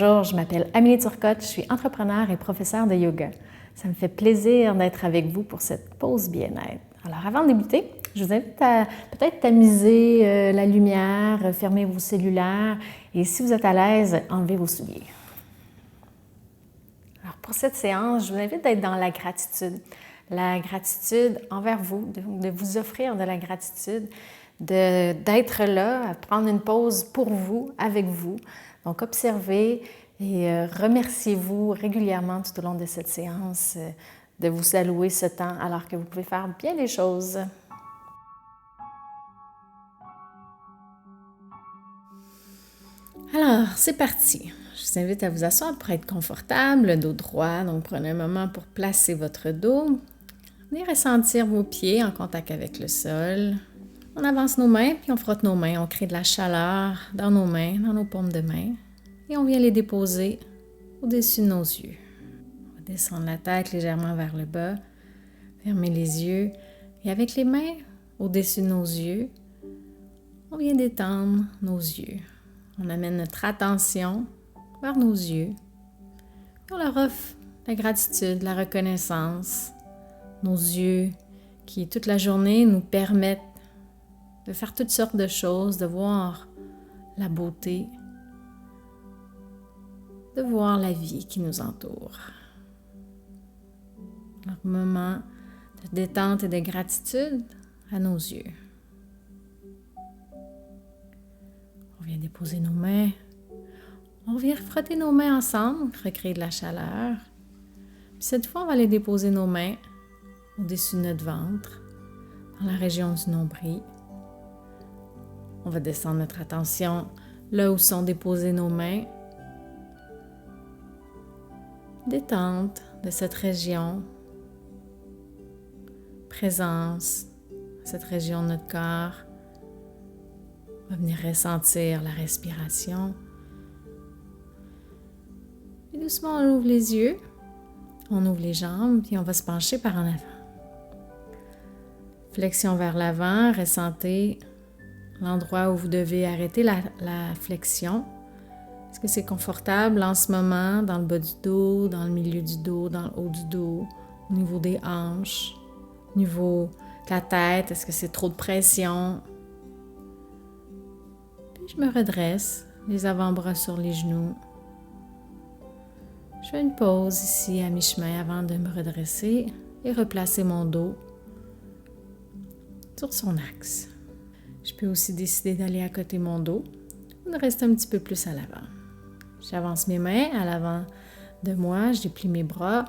Bonjour, je m'appelle Amélie Turcotte, je suis entrepreneure et professeure de yoga. Ça me fait plaisir d'être avec vous pour cette pause bien-être. Alors avant de débuter, je vous invite à peut-être tamiser la lumière, fermer vos cellulaires et si vous êtes à l'aise, enlevez vos souliers. Alors pour cette séance, je vous invite d'être dans la gratitude. La gratitude envers vous, de vous offrir de la gratitude, d'être là, à prendre une pause pour vous, avec vous. Donc observez et remerciez-vous régulièrement tout au long de cette séance de vous allouer ce temps alors que vous pouvez faire bien les choses. Alors, c'est parti. Je vous invite à vous asseoir pour être confortable, le dos droit. Donc, prenez un moment pour placer votre dos. Venez ressentir vos pieds en contact avec le sol. On avance nos mains, puis on frotte nos mains. On crée de la chaleur dans nos mains, dans nos paumes de main. Et on vient les déposer au-dessus de nos yeux. On va descendre la tête légèrement vers le bas. Fermer les yeux. Et avec les mains au-dessus de nos yeux, on vient détendre nos yeux. On amène notre attention vers nos yeux. Et on leur offre la gratitude, la reconnaissance. Nos yeux qui, toute la journée, nous permettent de faire toutes sortes de choses, de voir la beauté, de voir la vie qui nous entoure. Un moment de détente et de gratitude à nos yeux. On vient déposer nos mains. On vient frotter nos mains ensemble, recréer de la chaleur. Puis cette fois, on va aller déposer nos mains au-dessus de notre ventre, dans la région du nombril. On va descendre notre attention là où sont déposées nos mains. Détente de cette région. Présence de cette région de notre corps. On va venir ressentir la respiration. Et doucement, on ouvre les yeux. On ouvre les jambes, puis on va se pencher par en avant. Flexion vers l'avant, ressentez l'endroit où vous devez arrêter la flexion. Est-ce que c'est confortable en ce moment, dans le bas du dos, dans le milieu du dos, dans le haut du dos, au niveau des hanches, au niveau de la tête? Est-ce que c'est trop de pression? Puis je me redresse, les avant-bras sur les genoux. Je fais une pause ici à mi-chemin avant de me redresser et replacer mon dos sur son axe. Je peux aussi décider d'aller à côté de mon dos ou de rester un petit peu plus à l'avant. J'avance mes mains à l'avant de moi, je déplie mes bras,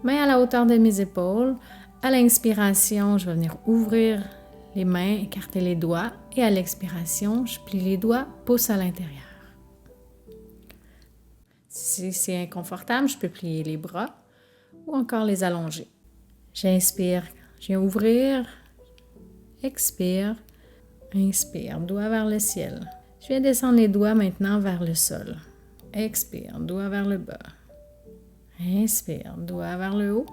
mains à la hauteur de mes épaules. À l'inspiration, je vais venir ouvrir les mains, écarter les doigts et à l'expiration, je plie les doigts, pouce à l'intérieur. Si c'est inconfortable, je peux plier les bras ou encore les allonger. J'inspire, je viens ouvrir, expire, inspire, doigt vers le ciel. Je viens descendre les doigts maintenant vers le sol. Expire, doigt vers le bas. Inspire, doigt vers le haut.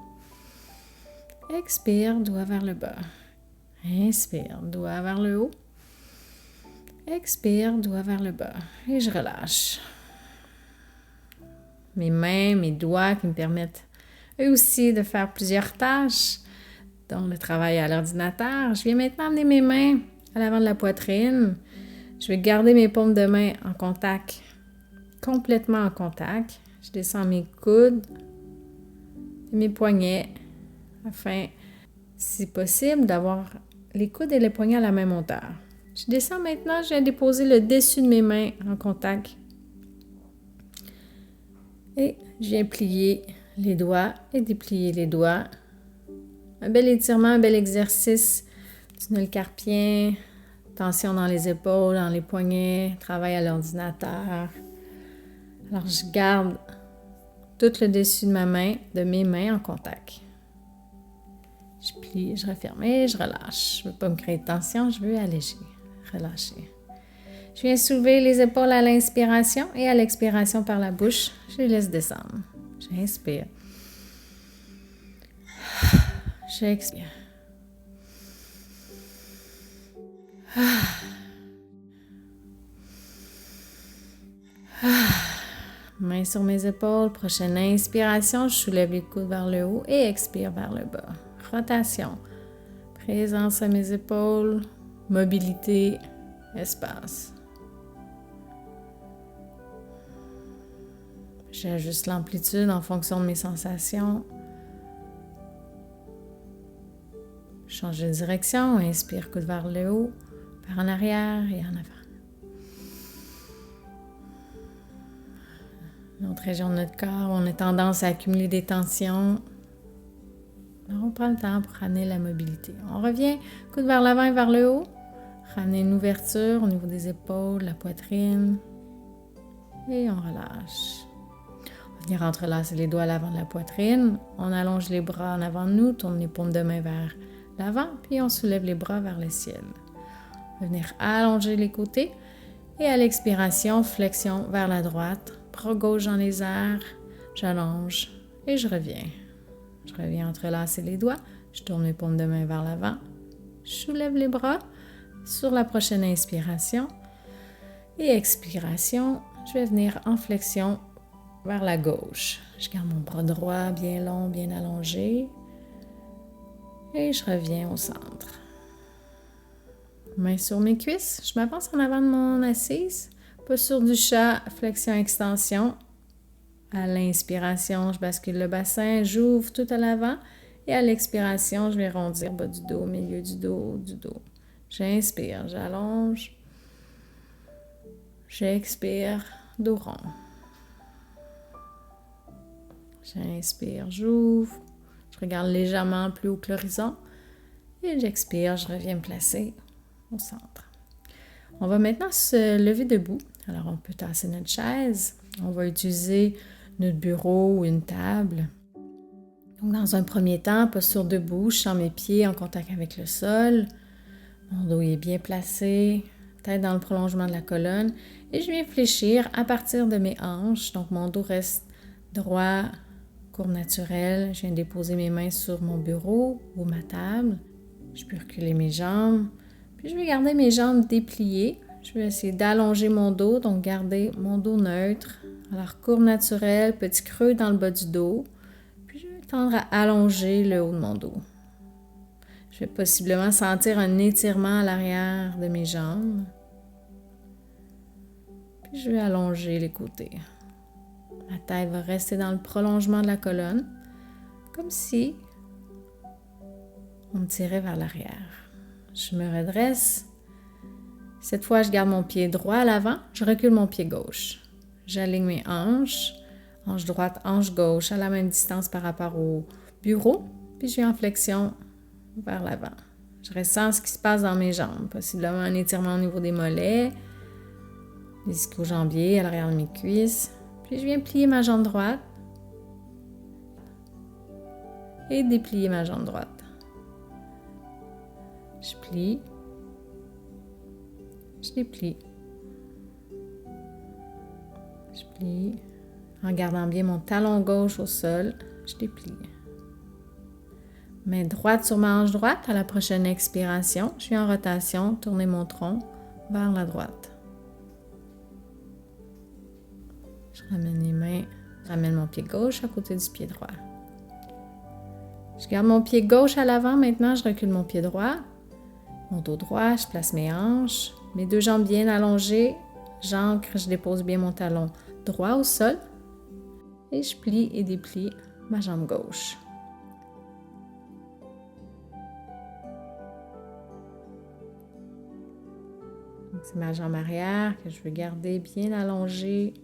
Expire, doigt vers le bas. Inspire, doigt vers le haut. Expire, doigt vers le bas. Et je relâche. Mes mains, mes doigts qui me permettent eux aussi de faire plusieurs tâches, dont le travail à l'ordinateur. Je viens maintenant amener mes mains à l'avant de la poitrine. Je vais garder mes paumes de main en contact, complètement en contact. Je descends mes coudes et mes poignets afin, si possible, d'avoir les coudes et les poignets à la même hauteur. Je descends maintenant, je viens déposer le dessus de mes mains en contact. Et je viens plier les doigts et déplier les doigts. Un bel étirement, un bel exercice du nœud carpien, tension dans les épaules, dans les poignets, travail à l'ordinateur. Alors je garde tout le dessus de mes mains en contact. Je plie, je referme et je relâche. Je ne veux pas me créer de tension, je veux alléger, relâcher. Je viens soulever les épaules à l'inspiration et à l'expiration par la bouche, je les laisse descendre. J'inspire. J'expire. Mains sur mes épaules. Prochaine inspiration, je soulève les coudes vers le haut et expire vers le bas. Rotation. Présence à mes épaules. Mobilité. Espace. J'ajuste l'amplitude en fonction de mes sensations. Change de direction. Inspire, coude vers le haut, vers en arrière et en avant. Notre région de notre corps, on a tendance à accumuler des tensions. Alors on prend le temps pour ramener la mobilité. On revient, coude vers l'avant et vers le haut. Ramener une ouverture au niveau des épaules, la poitrine. Et on relâche. On va venir entrelacer les doigts à l'avant de la poitrine. On allonge les bras en avant de nous, tourne les paumes de main vers l'avant, puis on soulève les bras vers le ciel. On va venir allonger les côtés. Et à l'expiration, flexion vers la droite. Bras gauche dans les airs, j'allonge et je reviens. Je reviens entrelacer les doigts, je tourne mes paumes de main vers l'avant, je soulève les bras sur la prochaine inspiration et expiration, je vais venir en flexion vers la gauche. Je garde mon bras droit bien long, bien allongé et je reviens au centre. Mains sur mes cuisses, je m'avance en avant de mon assise. Posture du chat, flexion-extension. À l'inspiration, je bascule le bassin, j'ouvre tout à l'avant. Et à l'expiration, je vais rondir bas du dos, milieu du dos, du dos. J'inspire, j'allonge. J'expire, dos rond. J'inspire, j'ouvre. Je regarde légèrement plus haut que l'horizon. Et j'expire, je reviens me placer au centre. On va maintenant se lever debout. Alors, on peut tasser notre chaise. On va utiliser notre bureau ou une table. Donc, dans un premier temps, posture debout, je sens mes pieds en contact avec le sol. Mon dos est bien placé, tête dans le prolongement de la colonne. Et je viens fléchir à partir de mes hanches. Donc, mon dos reste droit, courbe naturelle. Je viens déposer mes mains sur mon bureau ou ma table. Je peux reculer mes jambes. Puis, je vais garder mes jambes dépliées. Je vais essayer d'allonger mon dos, donc garder mon dos neutre. Alors, courbe naturelle, petit creux dans le bas du dos. Puis, je vais tendre à allonger le haut de mon dos. Je vais possiblement sentir un étirement à l'arrière de mes jambes. Puis, je vais allonger les côtés. La tête va rester dans le prolongement de la colonne, comme si on me tirait vers l'arrière. Je me redresse. Cette fois, je garde mon pied droit à l'avant, je recule mon pied gauche. J'aligne mes hanches, hanche droite, hanche gauche, à la même distance par rapport au bureau, puis je viens en flexion vers l'avant. Je ressens ce qui se passe dans mes jambes, possiblement un étirement au niveau des mollets, les ischio-jambiers à l'arrière de mes cuisses. Puis je viens plier ma jambe droite et déplier ma jambe droite. Je plie. Je déplie. Je plie. En gardant bien mon talon gauche au sol, je déplie. Main droite sur ma hanche droite. À la prochaine expiration, je suis en rotation, tourner mon tronc vers la droite. Je ramène les mains, je ramène mon pied gauche à côté du pied droit. Je garde mon pied gauche à l'avant. Maintenant, je recule mon pied droit. Mon dos droit, je place mes hanches. Mes deux jambes bien allongées, j'ancre, je dépose bien mon talon droit au sol et je plie et déplie ma jambe gauche. Donc, c'est ma jambe arrière que je veux garder bien allongée,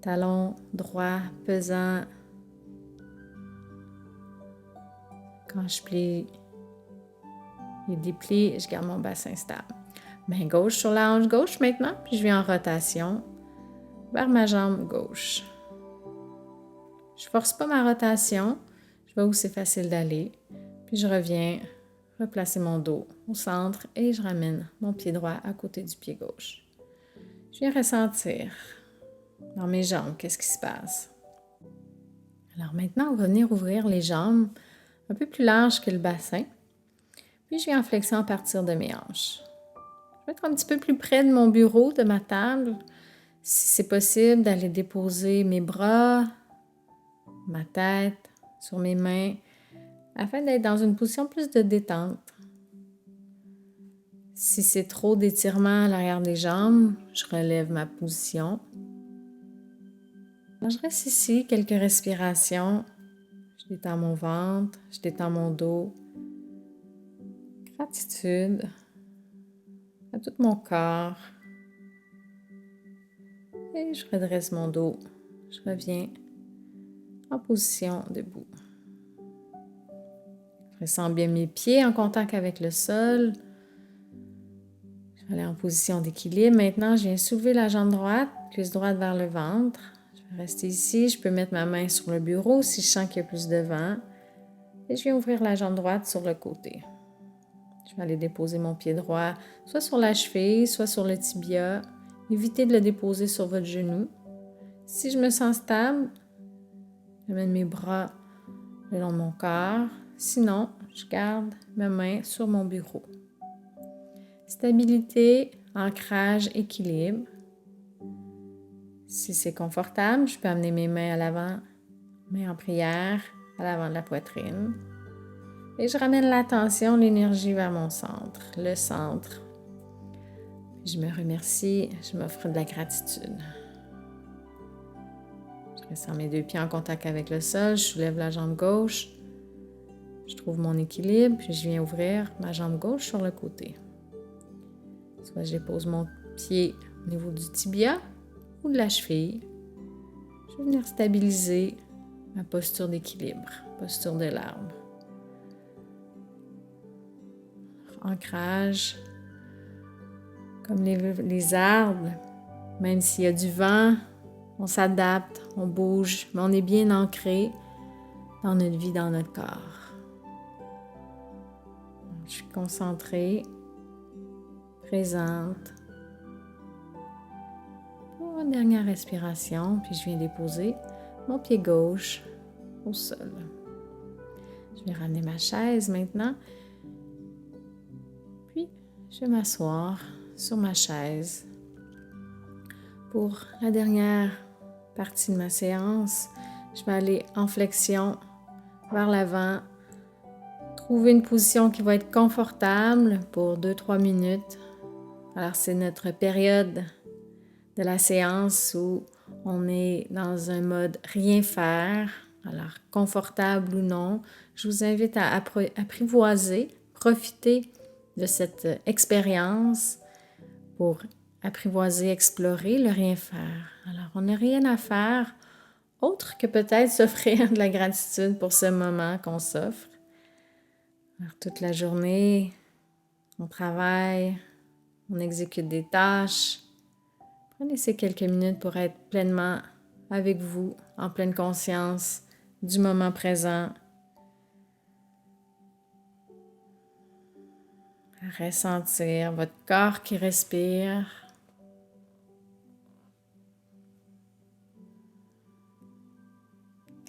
talon droit pesant. Quand je plie et déplie, je garde mon bassin stable. Main gauche sur la hanche gauche maintenant, puis je viens en rotation vers ma jambe gauche. Je ne force pas ma rotation, je vais où c'est facile d'aller, puis je reviens replacer mon dos au centre et je ramène mon pied droit à côté du pied gauche. Je viens ressentir dans mes jambes qu'est-ce qui se passe. Alors maintenant, on va venir ouvrir les jambes un peu plus larges que le bassin, puis je viens en flexion à partir de mes hanches. Je vais être un petit peu plus près de mon bureau, de ma table. Si c'est possible, d'aller déposer mes bras, ma tête sur mes mains, afin d'être dans une position plus de détente. Si c'est trop d'étirement à l'arrière des jambes, je relève ma position. Alors, je reste ici quelques respirations. Je détends mon ventre, je détends mon dos. Gratitude à tout mon corps. Et je redresse mon dos. Je reviens en position debout. Je ressens bien mes pieds en contact avec le sol. Je vais aller en position d'équilibre. Maintenant, je viens soulever la jambe droite, cuisse droite vers le ventre. Je vais rester ici. Je peux mettre ma main sur le bureau si je sens qu'il y a plus de vent. Et je viens ouvrir la jambe droite sur le côté. Je vais aller déposer mon pied droit, soit sur la cheville, soit sur le tibia. Évitez de le déposer sur votre genou. Si je me sens stable, j'amène mes bras le long de mon corps. Sinon, je garde ma main sur mon bureau. Stabilité, ancrage, équilibre. Si c'est confortable, je peux amener mes mains à l'avant, mains en prière, à l'avant de la poitrine. Et je ramène l'attention, l'énergie vers mon centre, le centre. Je me remercie, je m'offre de la gratitude. Je ressens mes deux pieds en contact avec le sol, je soulève la jambe gauche. Je trouve mon équilibre, puis je viens ouvrir ma jambe gauche sur le côté. Soit je dépose mon pied au niveau du tibia ou de la cheville. Je vais venir stabiliser ma posture d'équilibre, posture de l'arbre. Ancrage, comme les arbres, même s'il y a du vent, on s'adapte, on bouge, mais on est bien ancré dans notre vie, dans notre corps. Je suis concentrée, présente. Pour une dernière respiration, puis je viens déposer mon pied gauche au sol. Je vais ramener ma chaise maintenant. Puis, je vais m'asseoir sur ma chaise. Pour la dernière partie de ma séance, je vais aller en flexion vers l'avant. Trouver une position qui va être confortable pour 2-3 minutes. Alors, c'est notre période de la séance où on est dans un mode rien faire. Alors, confortable ou non, je vous invite à apprivoiser, profiter de cette expérience pour apprivoiser, explorer le rien faire. Alors, on n'a rien à faire autre que peut-être s'offrir de la gratitude pour ce moment qu'on s'offre. Alors, toute la journée, on travaille, on exécute des tâches. Prenez ces quelques minutes pour être pleinement avec vous, en pleine conscience du moment présent. Ressentir votre corps qui respire.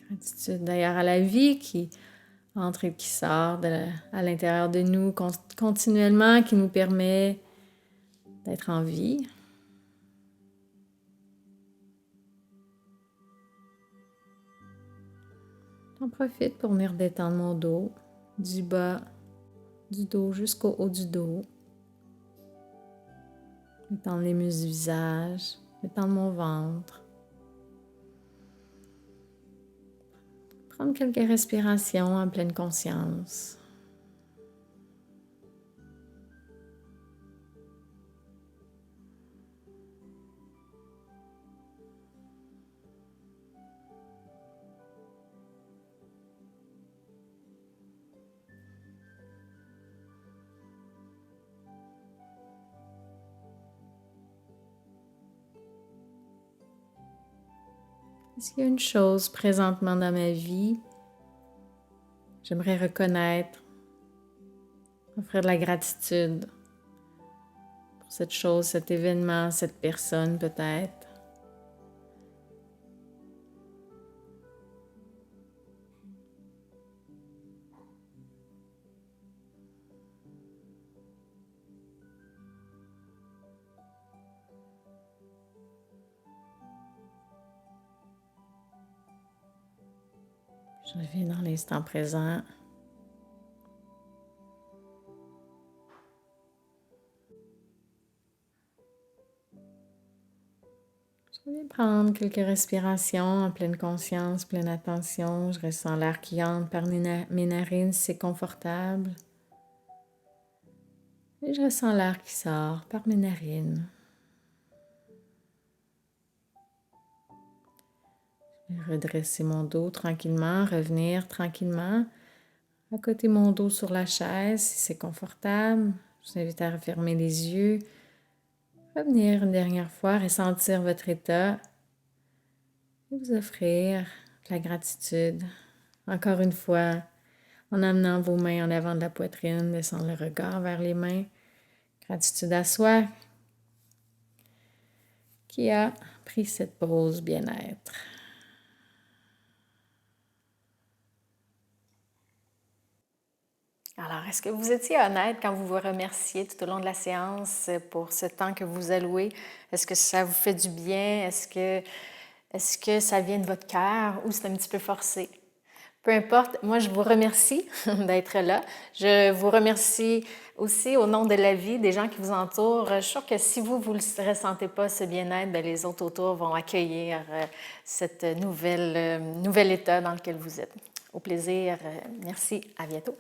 Gratitude d'ailleurs à la vie qui entre et qui sort à l'intérieur de nous continuellement, qui nous permet d'être en vie. J'en profite pour venir détendre mon dos, du bas du dos jusqu'au haut du dos. Détendre les muscles du visage, détendre mon ventre. Prendre quelques respirations en pleine conscience. Est-ce qu'il y a une chose présentement dans ma vie que j'aimerais reconnaître, offrir de la gratitude pour cette chose, cet événement, cette personne peut-être? Je reviens dans l'instant présent. Je viens prendre quelques respirations en pleine conscience, pleine attention. Je ressens l'air qui entre par mes narines si c'est confortable. Et je ressens l'air qui sort par mes narines. Je vais redresser mon dos tranquillement, revenir tranquillement. Accoter mon dos sur la chaise si c'est confortable. Je vous invite à refermer les yeux. Revenir une dernière fois, ressentir votre état et vous offrir de la gratitude. Encore une fois, en amenant vos mains en avant de la poitrine, descendre le regard vers les mains. Gratitude à soi qui a pris cette pause bien-être. Alors, est-ce que vous étiez honnête quand vous vous remerciez tout au long de la séance pour ce temps que vous allouez? Est-ce que ça vous fait du bien? Est-ce que ça vient de votre cœur ou c'est un petit peu forcé? Peu importe, moi je vous remercie d'être là. Je vous remercie aussi au nom de la vie, des gens qui vous entourent. Je suis sûre que si vous ne le ressentez pas, ce bien-être, bien, les autres autour vont accueillir cette nouvel état dans lequel vous êtes. Au plaisir, merci, à bientôt.